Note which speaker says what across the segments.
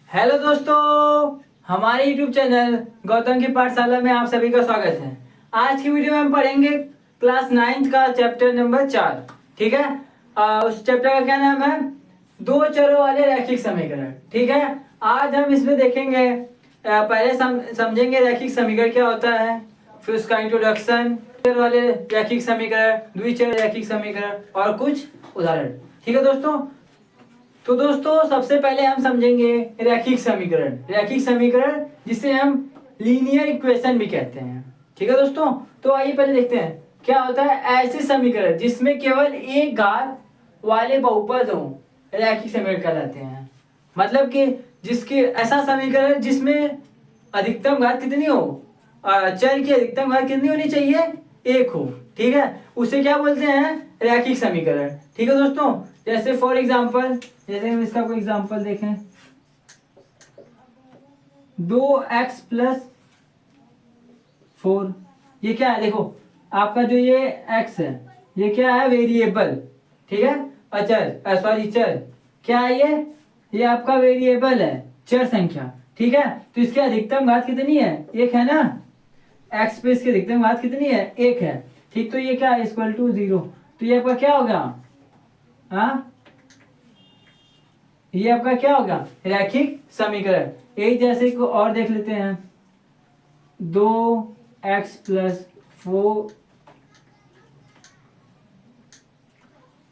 Speaker 1: Hello दोस्तों, हमारे YouTube channel Gautam की पाठशाला में आप सभी का स्वागत है। आज की वीडियो में हम पढ़ेंगे क्लास 9th का चैप्टर नंबर 4। ठीक है। उस चैप्टर का क्या नाम है? दो चरों वाले रैखिक समीकरण। ठीक है। आज हम इसमें देखेंगे, पहले समझेंगे रैखिक समीकरण क्या होता है, फिर उसका इंट्रोडक्शन, चर वाले रैखिक समीकरण, द्विचर रैखिक समीकरण और कुछ उदाहरण। ठीक है दोस्तों। तो दोस्तों सबसे पहले हम समझेंगे रैखिक समीकरण। रैखिक समीकरण जिसे हम लीनियर इक्वेशन भी कहते हैं। ठीक है दोस्तों। तो आइए पहले देखते हैं क्या होता है ऐसे समीकरण जिसमें केवल एक घात वाले बहुपद हो, रैखिक समीकरण कहलाते हैं। मतलब कि जिसके ऐसा समीकरण जिसमें अधिकतम घात कितनी हो, चर की अधिकतम घात कितनी होनी चाहिए, एक हो। ठीक है, उसे क्या बोलते हैं, रैखिक समीकरण। ठीक है दोस्तों। जैसे फॉर एग्जांपल, जैसे हम इसका कोई एग्जांपल देखें, 2x+4, ये क्या है? देखो आपका जो ये x है ये क्या है, वेरिएबल। ठीक है, अचर सॉरी चर। क्या है ये आपका वेरिएबल है, चर संख्या। ठीक है, तो इसकी अधिकतम घात कितनी है, एक है ना। x पे इसकी अधिकतम घात कितनी है, एक है। ठीक, तो ये क्या है, इक्वल टू 0। तो ये आपका क्या होगा, हाँ ये आपका क्या होगा, रैखिक समीकरण। एक जैसे को और देख लेते हैं, 2x+4।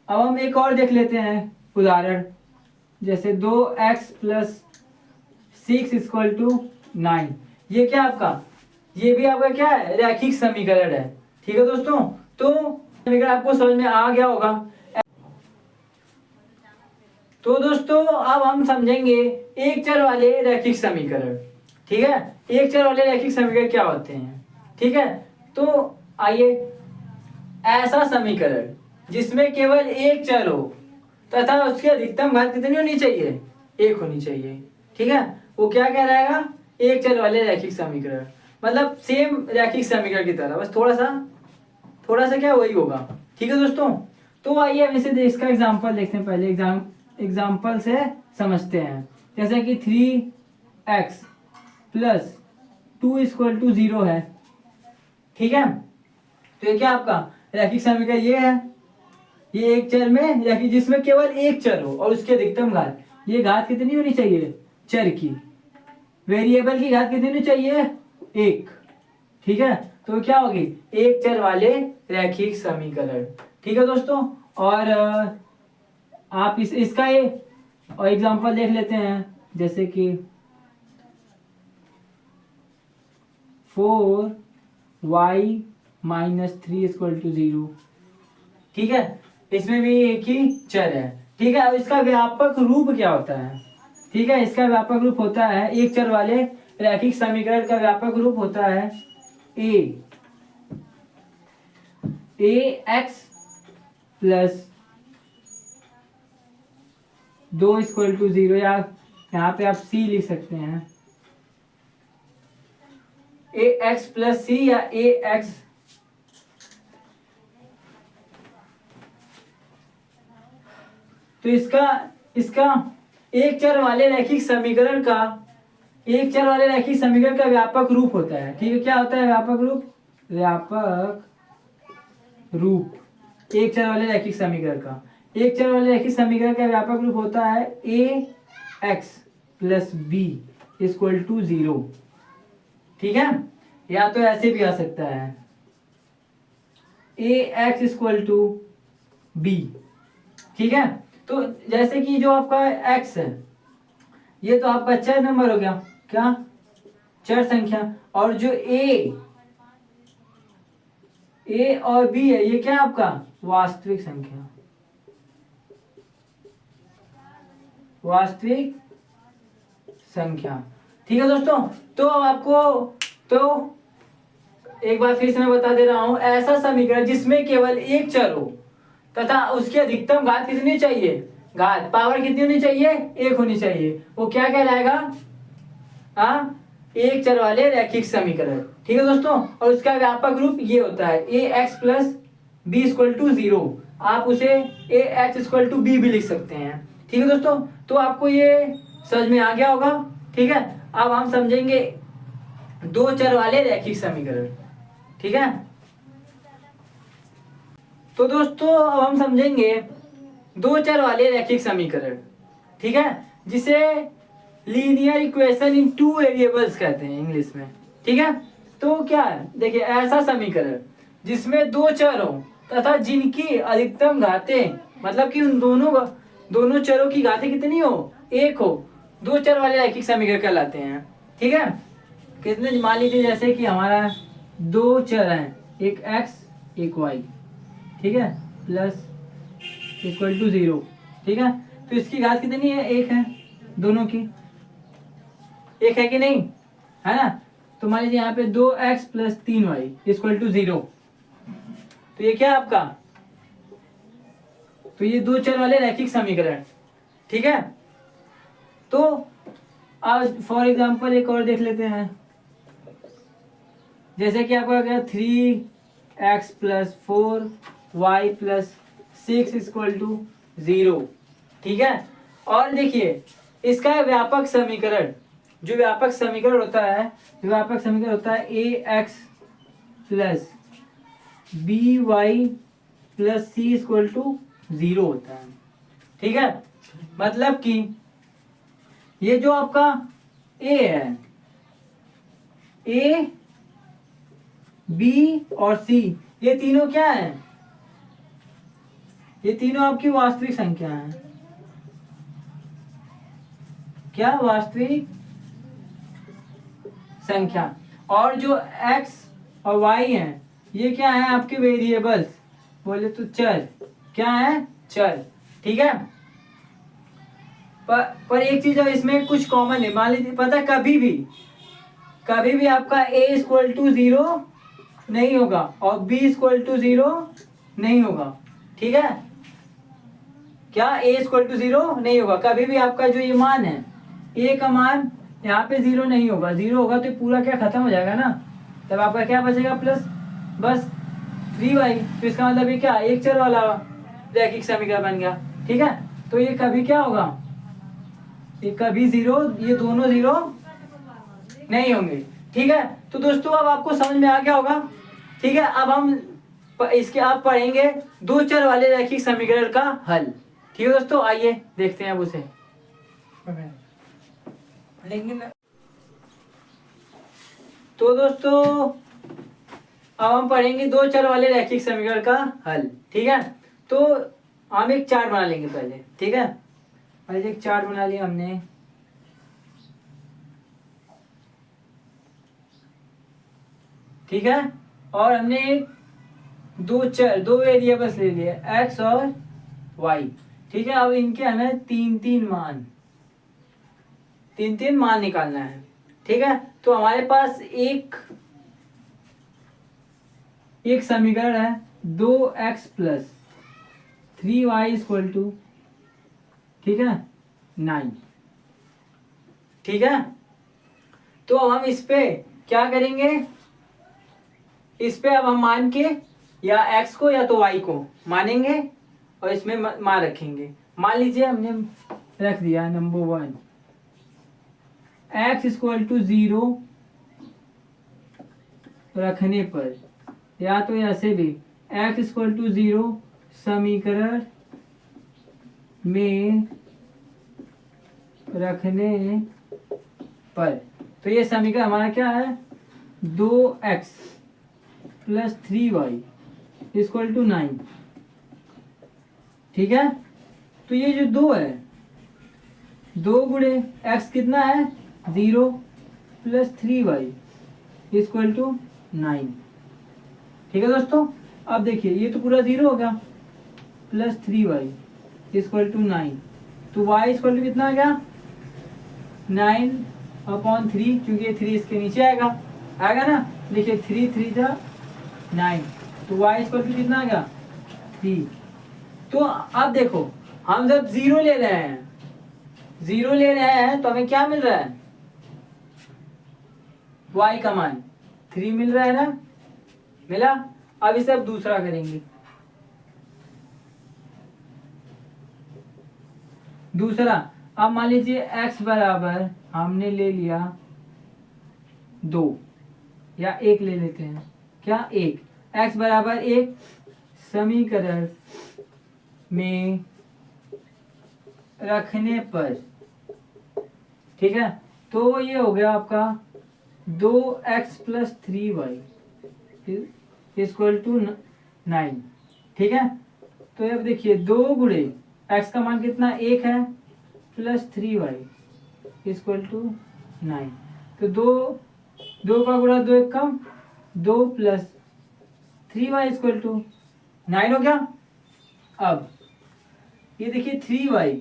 Speaker 1: अब हम एक और देख लेते हैं उदाहरण, जैसे 2x+6 = 9। ये क्या आपका, ये भी आपका क्या है, रैखिक समीकरण है। ठीक है दोस्तों। तो समीकरण आपको समझ में आ गया होगा। तो दोस्तों अब हम समझेंगे एक चर वाले रैखिक समीकरण। ठीक है, एक चर वाले रैखिक समीकरण क्या होते हैं। ठीक है, तो आइए, ऐसा समीकरण जिसमें केवल एक चर हो तथा उसकी अधिकतम घात कितनी होनी चाहिए, एक होनी चाहिए। ठीक है, वो क्या कहलाएगा, एक चर वाले रैखिक समीकरण। मतलब सेम रैखिक समीकरण की तरह, बस थोड़ा सा क्या वही होगा। ठीक है दोस्तों। तो आइए हम इसे इसका एग्जांपल देखते हैं। पहले एग्जाम्पल से समझते हैं। जैसे कि 3x+2 = 0 है। ठीक है, तो ये क्या आपका रैखिक समीकरण ये है। ये एक चर में रैखिक जिसमें केवल एक चर हो और उसकी अधिकतम घात, ये घात कितनी होनी चाहिए, चर की, वेरिएबल की घात कितनी होनी चाहिए, एक। ठीक है, तो क्या होगी, एक चर वाले रैखिक समीकरण। ठीक है दोस्तों। और आप इसका ये और एग्जांपल देख लेते हैं, जैसे कि 4y-3 = 0। ठीक है, इसमें भी एक ही चर है। ठीक है, अब इसका व्यापक रूप क्या होता है। ठीक है, इसका व्यापक रूप होता है, एक चर वाले रैखिक समीकरण का व्यापक रूप होता है ax+2 = 0, या यहाँ पे आप c लिख सकते हैं, ax+c या ax। तो इसका एक चर वाले रैखिक समीकरण का व्यापक रूप होता है। ठीक है, क्या होता है व्यापक रूप एक चर वाले रैखिक समीकरण का व्यापक रूप होता है ax+b = 0। ठीक है, या तो ऐसे भी आ सकता है, ax = b। ठीक है, तो जैसे कि जो आपका x है ये तो आपका चर नंबर हो गया, क्या, चर संख्या। और जो a और b है ये क्या आपका वास्तविक संख्या। ठीक है दोस्तों। तो आपको तो एक बार फिर से मैं बता दे रहा हूं, ऐसा समीकरण जिसमें केवल एक चर हो तथा उसकी अधिकतम घात कितनी चाहिए, घात पावर कितनी होनी चाहिए, एक होनी चाहिए, वो क्या कहलाएगा, हाँ एक चर वाले रैखिक समीकरण। ठीक है दोस्तों। और उसका व्यापक रूप ये होता है ax+b = 0। आप उसे ax = b भी लिख सकते हैं। ठीक है दोस्तों। तो आपको ये समझ में आ गया होगा। ठीक है, अब हम समझेंगे दो चर वाले रैखिक समीकरण। ठीक है, तो दोस्तों अब हम समझेंगे दो चर वाले रैखिक समीकरण। ठीक है, जिसे linear equation in two variables कहते हैं इंग्लिश में। ठीक है, तो क्या है, देखिए ऐसा समीकरण जिसमें दो चर हो तथा जिनकी अधिकतम घातें, मतलब कि उन दोनों चरों की घातें कितनी हो, एक हो, दो चर वाले रैखिक समीकरण कहलाते हैं। ठीक है, कितने, मान लीजिए जैसे कि हमारा दो चर हैं, एक x एक y। ठीक है, प्लस इक्वल टू 0। ठीक है, तो इसकी घात कितनी है, एक है, दोनों की एक है कि नहीं, है ना। तो मान लीजिए यहाँ पे 2x plus 3y equal to 0। तो ये क्या है आपका, तो ये दो चर वाले रैखिक समीकरण। ठीक है, तो आज फॉर एग्जांपल एक और देख लेते हैं। जैसे कि आपका क्या, 3x plus 4y plus 6 equal to 0। ठीक है, और देखिए इसका व्यापक समीकरण, जो व्यापक समीकरण होता है, a x plus b y plus c equal to 0 होता है। ठीक है, मतलब कि ये जो आपका ए है, ए बी और सी, ये तीनों क्या है, ये तीनों आपकी वास्तविक संख्या हैं। क्या, वास्तविक संख्या। और जो x और y हैं, ये क्या है, आपके वेरिएबल्स, बोले तो चर। क्या है, चर। ठीक है, पर एक चीज है इसमें कुछ कॉमन है, मान लीजिए पता है कभी भी आपका a इक्वल टू 0 नहीं होगा और b इक्वल टू 0 नहीं होगा। ठीक है, क्या, a इक्वल टू 0 नहीं होगा कभी भी। आपका जो ये मान है, a का मान यहाँ पे 0 नहीं होगा, 0 होगा तो पूरा क्या खत्म हो जाएगा ना, तब आपका क्या बचेगा, प्लस बस 3y। तो इसका मतलब ये क्या, एक चर वाला रैखिक समीकरण बन गया। ठीक है, तो ये कभी क्या होगा, ये कभी 0, ये दोनों 0 नहीं होंगे। ठीक है, तो दोस्तों अब आपको समझ में आ गया होगा। ठीक है, अब हम इसके आप पढ़ेंगे दो चर वाले रैखिक समीकरण का हल। ठीक है दोस्तों, आइए देखते हैं अब उसे। लेकिन तो दोस्तों अब हम पढ़ेंगे दो चर वाले रैखिक समीकरण का हल। ठीक है, तो हम एक चार्ट बना लेंगे पहले। ठीक है, पहले एक चार्ट बना लिया हमने। ठीक है, और हमने दो वेरिएबल्स ले लिए, x और y। ठीक है, अब इनके हमें तीन तीन मान निकालना है। ठीक है, तो हमारे पास एक समीकरण है, 2x plus 3y equal to, ठीक है, 9। ठीक है, तो अब हम इस पे क्या करेंगे, इस पे अब हम मान के या x को या तो y को मानेंगे और इसमें मान रखेंगे। मान लीजिए हमने रख दिया नंबर 1, x इक्वल टू 0 रखने पर, या तो ऐसे भी x इक्वल टू 0 समीकरण में रखने पर, तो ये समीकरण हमारा क्या है, 2x plus 3y equal to 9। ठीक है, तो ये जो 2 है, 2 गुणे x कितना है, 0 प्लस 3y इक्वल टू 9। ठीक है दोस्तों, अब देखिए ये तो पूरा 0 हो गया, प्लस 3y इक्वल टू 9, तो y इक्वल टू कितना आ गया, 9/3, क्योंकि ये 3 इसके नीचे आएगा ना। देखिए 3 3 जा 9, तो y इक्वल टू कितना आ गया, 3। तो अब देखो हम जब 0 ले रहे हैं तो हमें क्या मिल रहा है, y का मान 3 मिल रहा है ना, मिला। अब इसे अब दूसरा करेंगे, दूसरा अब मान लीजिए x बराबर हमने ले लिया 2 या 1 ले लेते हैं, क्या 1, x बराबर 1 समीकरण में रखने पर, ठीक है, तो ये हो गया आपका 2x plus 3y equal to 9, ठीक है। तो अब देखिए 2 गुणे x का मान कितना 1 है प्लस 3y इक्वल टू 9, तो 2 का गुणा 2 एक कम 2 प्लस 3y इक्वल टू 9 हो गया। अब ये देखिए 3y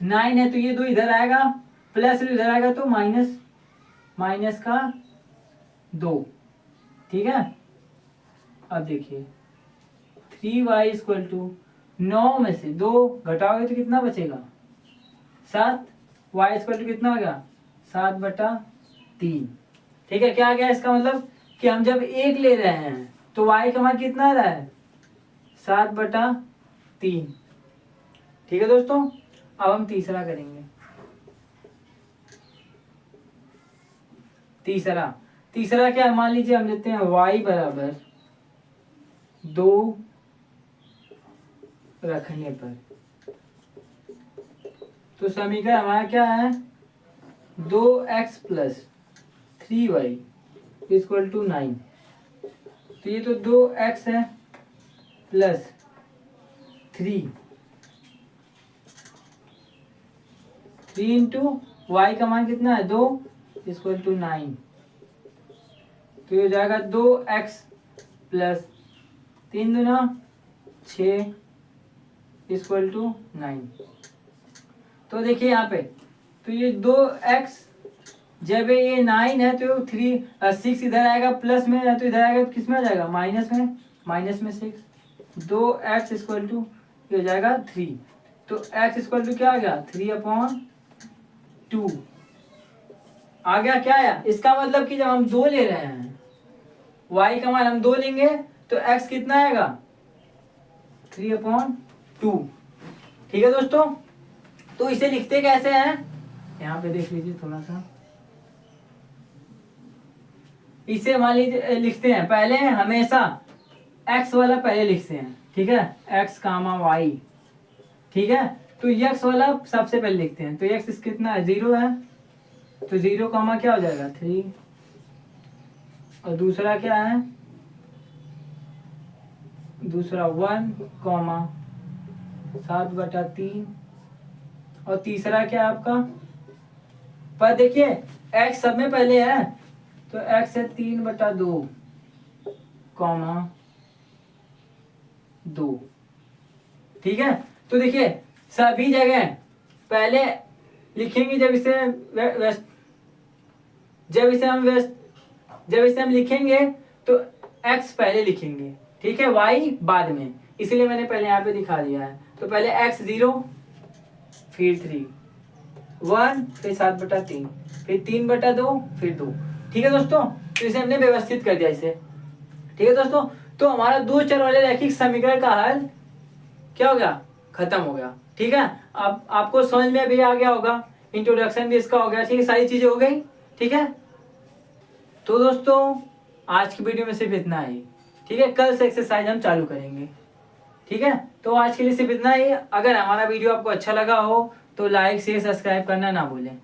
Speaker 1: 9 है तो ये 2 इधर आएगा, प्लस इधर आएगा तो माइनस का 2, ठीक है। अब देखिए 3y इक्वल टू 9 में से 2 घटाओगे तो कितना बचेगा 7, y इक्वल टू कितना हो गया 7/3, ठीक है। क्या आ गया इसका मतलब कि हम जब 1 ले रहे हैं तो y का मान कितना आ रहा है 7/3, ठीक है दोस्तों। अब हम तीसरा करेंगे। तीसरा क्या, मान लीजिए हम लेते हैं y बराबर 2 रखने पर, तो समीकरण हमारा क्या है 2x plus 3y equal to 9, तो ये तो 2x है प्लस 3 इंटू y का मान कितना है 2 इक्वल टू 9, तो ये हो जाएगा 2x प्लस 3 दूना 6 इक्वल टू 9। तो देखिए यहाँ पे तो ये 2x जब ये 9 है तो 6 इधर आएगा, प्लस में है तो इधर आएगा तो किस में आ जाएगा माइनस में 6, 2x इक्वल टू ये हो जाएगा 3, तो x इक्वल टू क्या आ गया 3/2 आ गया। क्या आया, इसका मतलब कि जब हम 2 ले रहे हैं y का मान हम 2 लेंगे तो x कितना आएगा 3/2, ठीक है दोस्तों। तो इसे लिखते कैसे हैं, यहाँ पे देख लीजिए थोड़ा सा, इसे मान लीजिए लिखते हैं पहले हमेशा x वाला पहले लिखते हैं, ठीक है, x कामा y, ठीक है। तो x वाला सबसे पहले लिखते हैं, तो x कितना है 0 है, तो 0 कामा क्या हो जाएगा 3, और दूसरा क्या है दूसरा 1 कॉमा 7/3, और तीसरा क्या है आपका, पर देखिए x सब में पहले है तो x है 3/2 कॉमा 2, ठीक है। तो देखिए सभी जगह पहले लिखेंगे, जब इसे हम लिखेंगे तो x पहले लिखेंगे, ठीक है, y बाद में, इसलिए मैंने पहले यहाँ पे दिखा दिया है। तो पहले x 0 फिर 3 1 फिर 7/3 फिर 3/2 फिर 2, ठीक है दोस्तों। तो इसे हमने व्यवस्थित कर दिया इसे, ठीक है दोस्तों। तो हमारा 2 चर वाले रैखिक समीकरण का हल क्या हो गया, खत्म हो गया, ठीक है। अब आपको समझ में भी आ गया होगा, इंट्रोडक्शन भी इसका हो गया, ठीक है, सारी चीजें हो गई, ठीक है। तो दोस्तों आज की वीडियो में सिर्फ इतना ही, ठीक है, कल से एक्सरसाइज हम चालू करेंगे, ठीक है। तो आज के लिए सिर्फ इतना ही। अगर हमारा वीडियो आपको अच्छा लगा हो तो लाइक शेयर सब्सक्राइब करना ना भूलें।